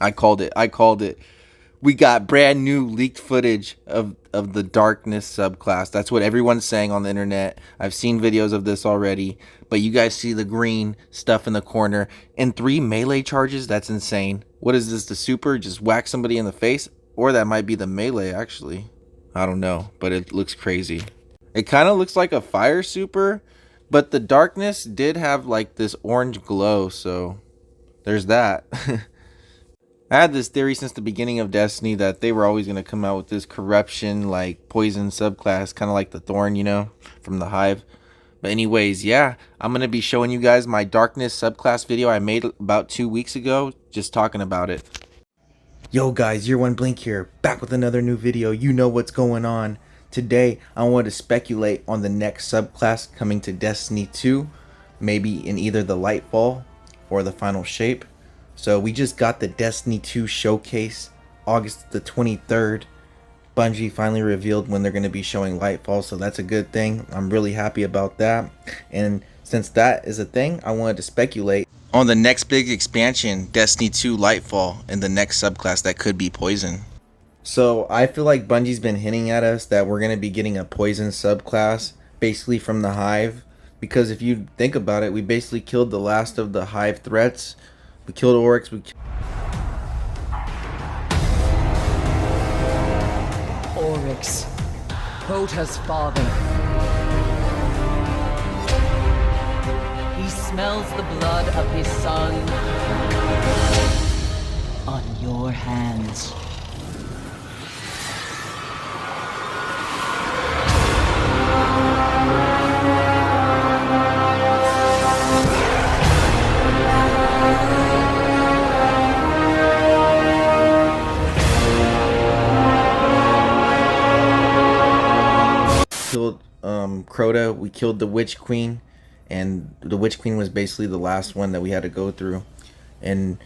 I called it. I called it. We got brand new leaked footage of the darkness subclass. That's what everyone's saying on the internet. I've seen videos of this already, but you guys see the green stuff in the corner and 3 melee charges. That's insane. What is this, the super? Just whack somebody in the face? Or that might be the melee, actually. I don't know, but it looks crazy. It kind of looks like a fire super, but the darkness did have like this orange glow, so there's that. I had this theory since the beginning of Destiny that they were always going to come out with this corruption, like poison subclass, kind of like the Thorn, you know, from the Hive. But anyways, yeah, I'm going to be showing you guys my darkness subclass video I made about 2 weeks ago, just talking about it. Yo guys, Year One Blink here, back with another new video. You know what's going on. Today, I want to speculate on the next subclass coming to Destiny 2, maybe in either the Lightfall or the Final Shape. So we just got the Destiny 2 showcase, August the 23rd. Bungie finally revealed when they're going to be showing Lightfall, so that's a good thing. I'm really happy about that. And since that is a thing, I wanted to speculate on the next big expansion, Destiny 2 Lightfall, and the next subclass that could be Poison. So I feel like Bungie's been hinting at us that we're going to be getting a Poison subclass, basically from the Hive. Because if you think about it, we basically killed the last of the Hive threats. We killed Oryx. Oryx, Hota's father. He smells the blood of his son on your hands. Killed Crota, we killed the Witch Queen, and the Witch Queen was basically the last one that we had to go through. And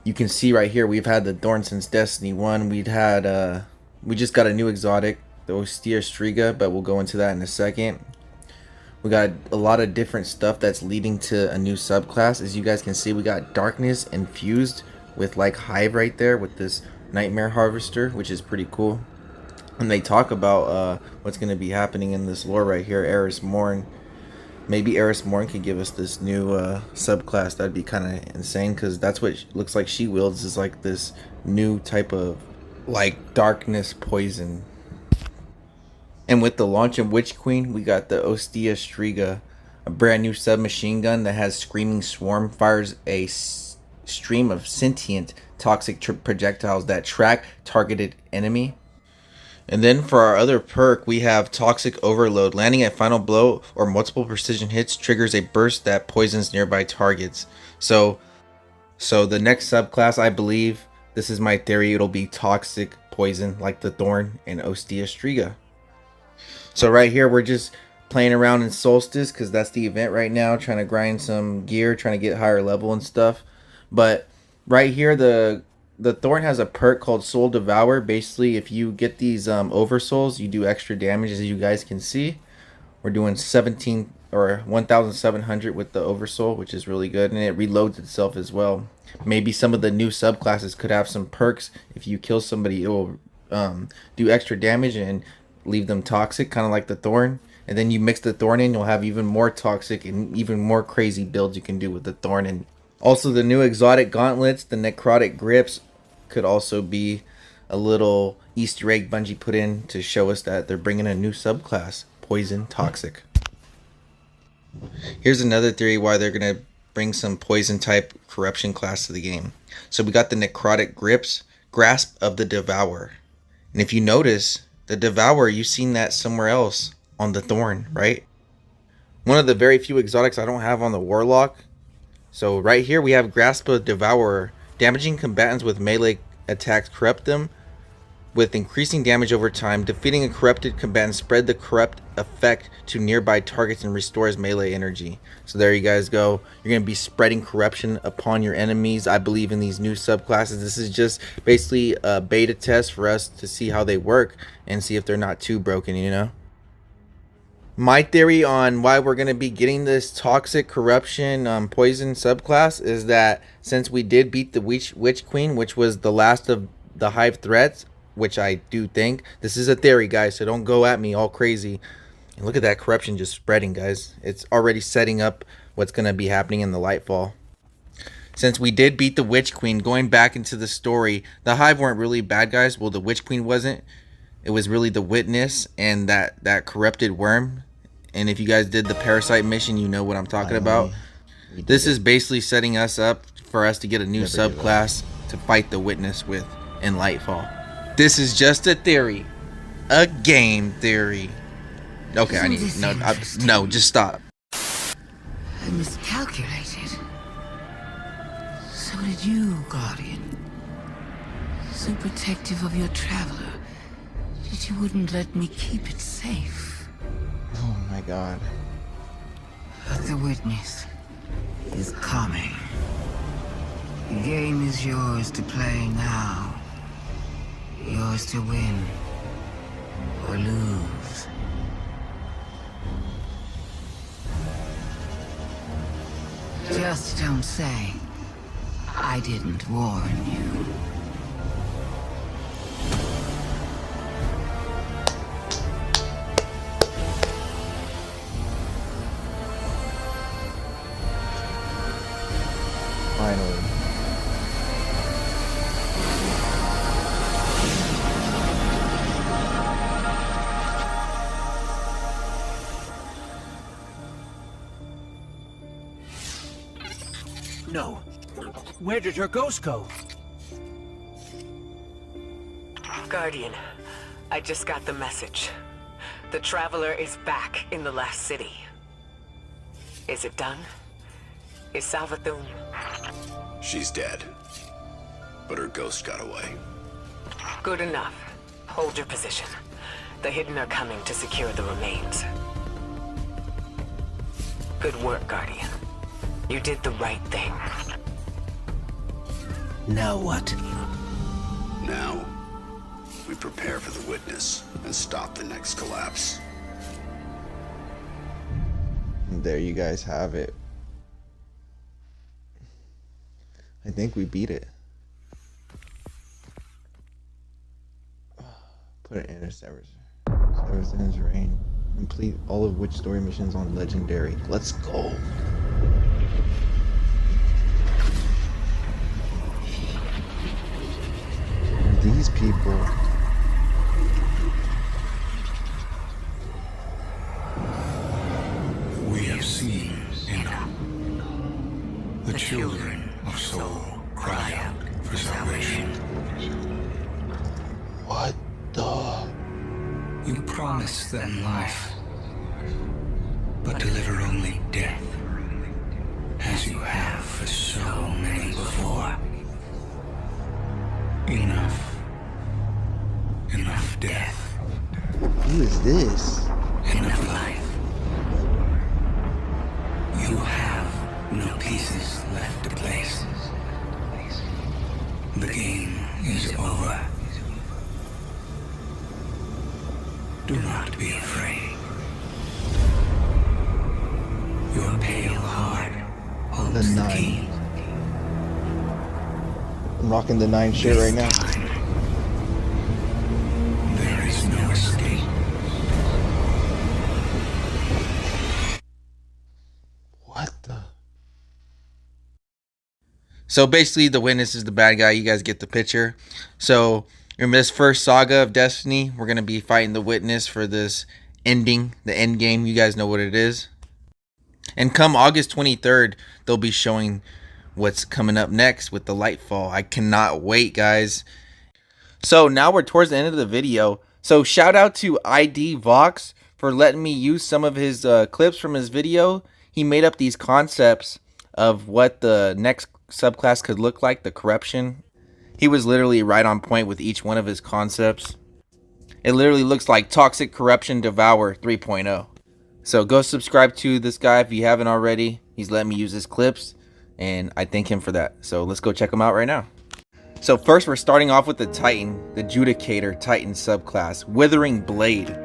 you can see right here, we've had the Thorn since Destiny 1. We just got a new exotic, the Ostia Striga, but we'll go into that in a second. We got a lot of different stuff that's leading to a new subclass. As you guys can see, we got Darkness infused with like Hive right there with this Nightmare Harvester, which is pretty cool. And they talk about what's going to be happening in this lore right here, Eris Morn. Maybe Eris Morn could give us this new subclass. That'd be kind of insane, because that's what looks like she wields, is like this new type of like darkness poison. And with the launch of Witch Queen, we got the Ostia Striga, a brand new submachine gun that has Screaming Swarm, fires a stream of sentient toxic projectiles that track targeted enemy. And then for our other perk, we have Toxic Overload. Landing a final blow or multiple precision hits triggers a burst that poisons nearby targets. So the next subclass, I believe, this is my theory, it'll be Toxic Poison like the Thorn and Ostia Striga. So right here, we're just playing around in Solstice because that's the event right now, trying to grind some gear, trying to get higher level and stuff. But right here, the Thorn has a perk called Soul Devour. Basically, if you get these oversouls, you do extra damage, as you guys can see. We're doing 17 or 1,700 with the oversoul, which is really good, and it reloads itself as well. Maybe some of the new subclasses could have some perks. If you kill somebody, it will do extra damage and leave them toxic, kind of like the Thorn. And then you mix the Thorn in, you'll have even more toxic and even more crazy builds you can do with the Thorn. And also the new exotic gauntlets, the necrotic grips, could also be a little Easter egg Bungie put in to show us that they're bringing a new subclass, Poison Toxic. Here's another theory why they're going to bring some poison type corruption class to the game. So we got the necrotic grips, Grasp of the Devourer. And if you notice, the Devourer, you've seen that somewhere else on the Thorn, right? One of the very few exotics I don't have on the Warlock. So right here we have Grasp of the Devourer. Damaging combatants with melee attacks, corrupt them with increasing damage over time. Defeating a corrupted combatant, spread the corrupt effect to nearby targets and restores melee energy. So there you guys go. You're going to be spreading corruption upon your enemies. I believe in these new subclasses. This is just basically a beta test for us to see how they work and see if they're not too broken, you know. My theory on why we're going to be getting this toxic corruption poison subclass is that since we did beat the witch queen, which was the last of the hive threats, which I do think, this is a theory, guys, so don't go at me all crazy. And look at that corruption just spreading, guys. It's already setting up what's going to be happening in the Lightfall. Since we did beat the witch queen, going back into the story, the hive weren't really bad guys. Well, the witch queen wasn't. It was really the witness and that corrupted worm. And if you guys did the parasite mission, you know what I'm talking about. This is basically setting us up for us to get a new subclass to fight the witness with in Lightfall. This is just a theory. A game theory. Okay, I need no, just stop. I miscalculated. So did you, Guardian. So protective of your traveler that you wouldn't let me keep it safe. Oh my god. But the witness is coming. The game is yours to play now. Yours to win or lose. Just don't say I didn't warn you. Finally. No. Where did her ghost go? Guardian, I just got the message. The Traveler is back in the last city. Is it done? Is Salvathun... She's dead. But her ghost got away. Good enough. Hold your position. The Hidden are coming to secure the remains. Good work, Guardian. You did the right thing. Now what? Now, we prepare for the witness and stop the next collapse. And there you guys have it. I think we beat it. Put an interceptor. Severus reign. Complete all of which story missions on Legendary. Let's go. These people. We have seen enough. The children of Soul cry out for salvation. What the? You promise them life, but deliver only death, as you have for so many before. Enough. Enough death. Who is this? Enough life. You have no pieces left to place. The game is over. Do not be afraid. Your pale heart holds The the nine. key. I'm rocking the 9 shit right now. There is no escape. What the? So basically, the witness is the bad guy. You guys get the picture. So in this first saga of Destiny, we're gonna be fighting the witness for this ending, the end game. You guys know what it is. And come August 23rd, they'll be showing what's coming up next with the Lightfall. I cannot wait, guys. So now we're towards the end of the video. So shout out to ID Vox for letting me use some of his clips from his video. He made up these concepts of what the next subclass could look like, the corruption. He was literally right on point with each one of his concepts. It literally looks like Toxic Corruption Devour 3.0. So go subscribe to this guy if you haven't already. He's letting me use his clips, and I thank him for that. So let's go check him out right now. So first we're starting off with the Titan, the Judicator Titan subclass, Withering Blade.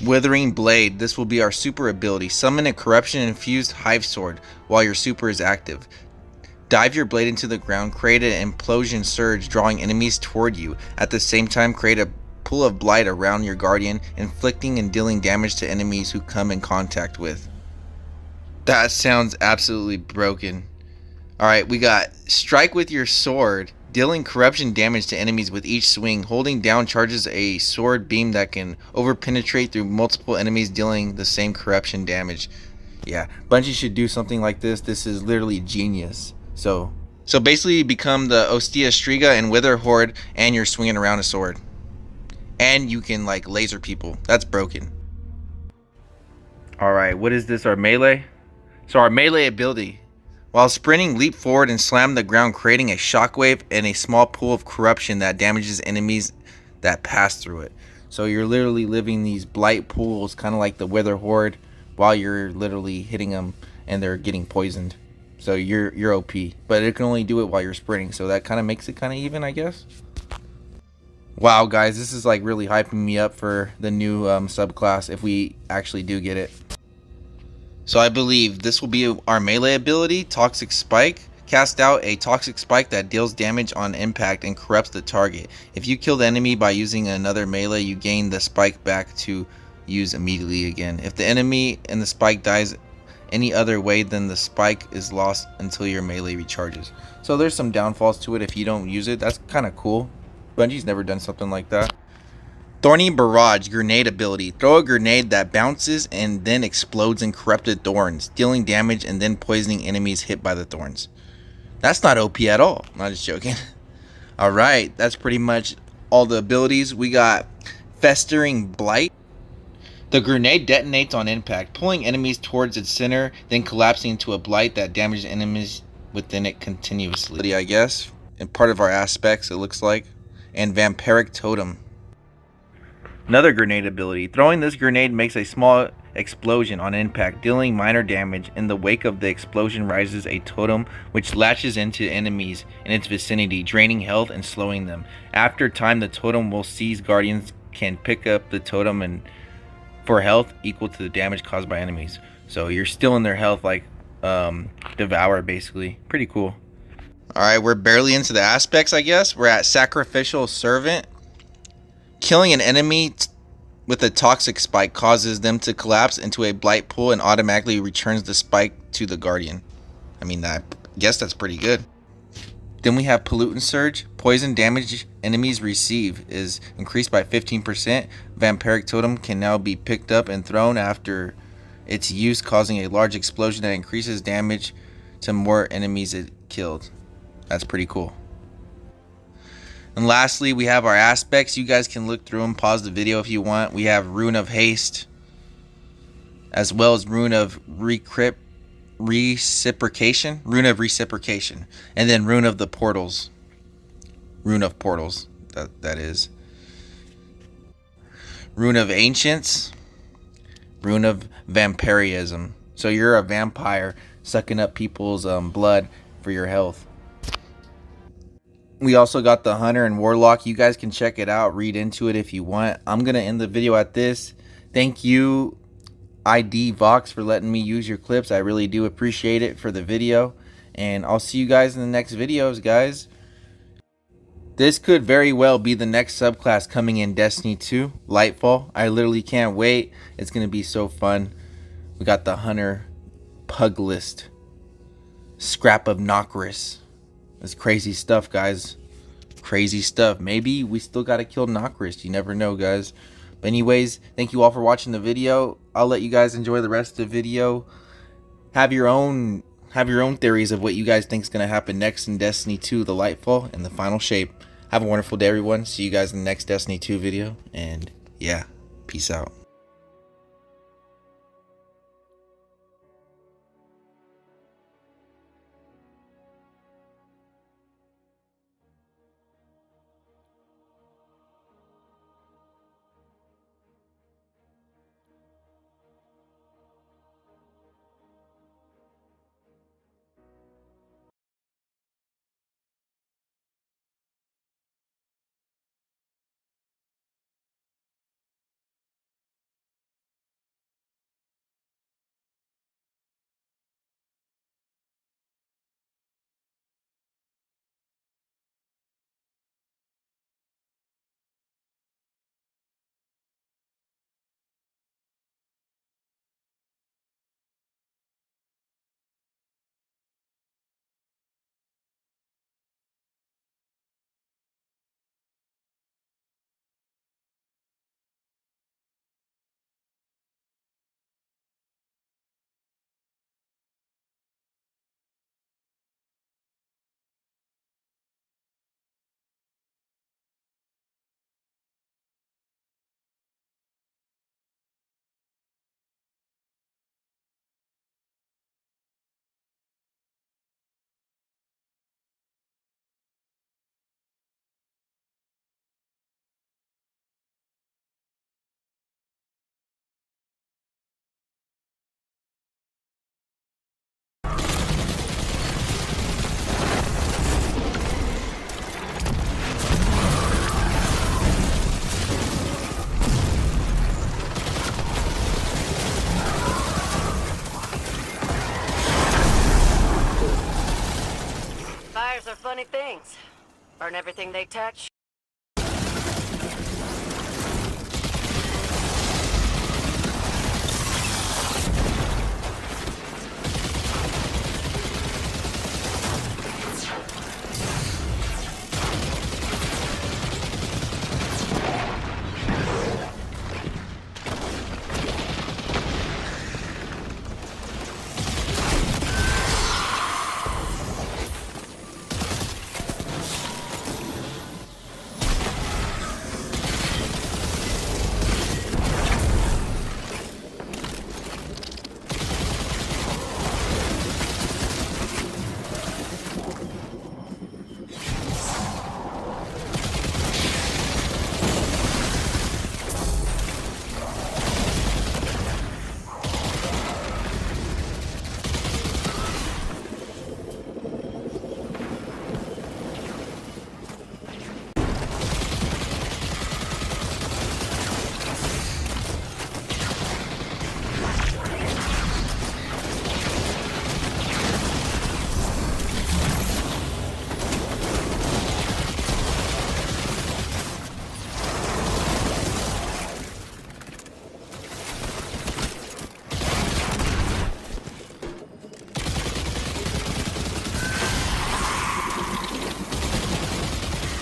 Withering Blade. This will be our super ability. Summon a corruption-infused Hive sword while your super is active. Dive your blade into the ground, create an implosion surge drawing enemies toward you. At the same time, create a pool of blight around your guardian, inflicting and dealing damage to enemies who come in contact with. That sounds absolutely broken. Alright, we got strike with your sword, dealing corruption damage to enemies with each swing. Holding down charges a sword beam that can over-penetrate through multiple enemies, dealing the same corruption damage. Yeah, Bungie should do something like this. This is literally genius. So basically you become the Ostia Striga and Wither Horde, and you're swinging around a sword. And you can like laser people. That's broken. Alright, what is this? Our melee? So our melee ability. While sprinting, leap forward and slam the ground, creating a shockwave and a small pool of corruption that damages enemies that pass through it. So you're literally living these blight pools, kind of like the Wither Horde, while you're literally hitting them and they're getting poisoned. So you're OP, but it can only do it while you're sprinting. So that kind of makes it kind of even, I guess. Wow, guys, this is like really hyping me up for the new subclass if we actually do get it. So I believe this will be our melee ability, Toxic Spike. Cast out a toxic spike that deals damage on impact and corrupts the target. If you kill the enemy by using another melee, you gain the spike back to use immediately again. If the enemy and the spike dies any other way, then the spike is lost until your melee recharges. So there's some downfalls to it if you don't use it. That's kind of cool. Bungie's never done something like that. Thorny Barrage Grenade ability. Throw a grenade that bounces and then explodes in corrupted thorns, dealing damage and then poisoning enemies hit by the thorns. That's not OP at all. I'm not just joking. Alright, that's pretty much all the abilities. We got Festering Blight. The grenade detonates on impact, pulling enemies towards its center, then collapsing into a blight that damages enemies within it continuously, I guess. And part of our aspects, it looks like. And Vampiric Totem. Another grenade ability. Throwing this grenade makes a small explosion on impact, dealing minor damage. In the wake of the explosion rises a totem which latches into enemies in its vicinity, draining health and slowing them. After time, the totem will seize guardians, can pick up the totem and for health equal to the damage caused by enemies. So you're still in their health, like Devour, basically. Pretty cool. Alright, we're barely into the aspects, I guess. We're at Sacrificial Servant. Killing an enemy with a toxic spike causes them to collapse into a blight pool and automatically returns the spike to the guardian. I mean, I guess that's pretty good. Then we have Pollutant Surge. Poison damage enemies receive is increased by 15%. Vampiric Totem can now be picked up and thrown after its use, causing a large explosion that increases damage to more enemies it killed. That's pretty cool. And lastly, we have our aspects. You guys can look through them, pause the video if you want. We have Rune of Haste, as well as Rune of Reciprocation, and then Rune of the Portals. Rune of Portals, that is. Rune of Ancients, Rune of Vampirism. So you're a vampire sucking up people's blood for your health. We also got the Hunter and Warlock. You guys can check it out, read into it if you want. I'm going to end the video at this. Thank you, ID Vox, for letting me use your clips. I really do appreciate it for the video. And I'll see you guys in the next videos, guys. This could very well be the next subclass coming in Destiny 2, Lightfall. I literally can't wait. It's going to be so fun. We got the Hunter Puglist, Scrap of Nokris. That's crazy stuff, guys. Crazy stuff. Maybe we still gotta kill Nokris. You never know, guys. But anyways, thank you all for watching the video. I'll let you guys enjoy the rest of the video. Have your own theories of what you guys think is gonna happen next in Destiny 2, the Lightfall, and the final shape. Have a wonderful day, everyone. See you guys in the next Destiny 2 video. And yeah, peace out. things. Burn everything they touch,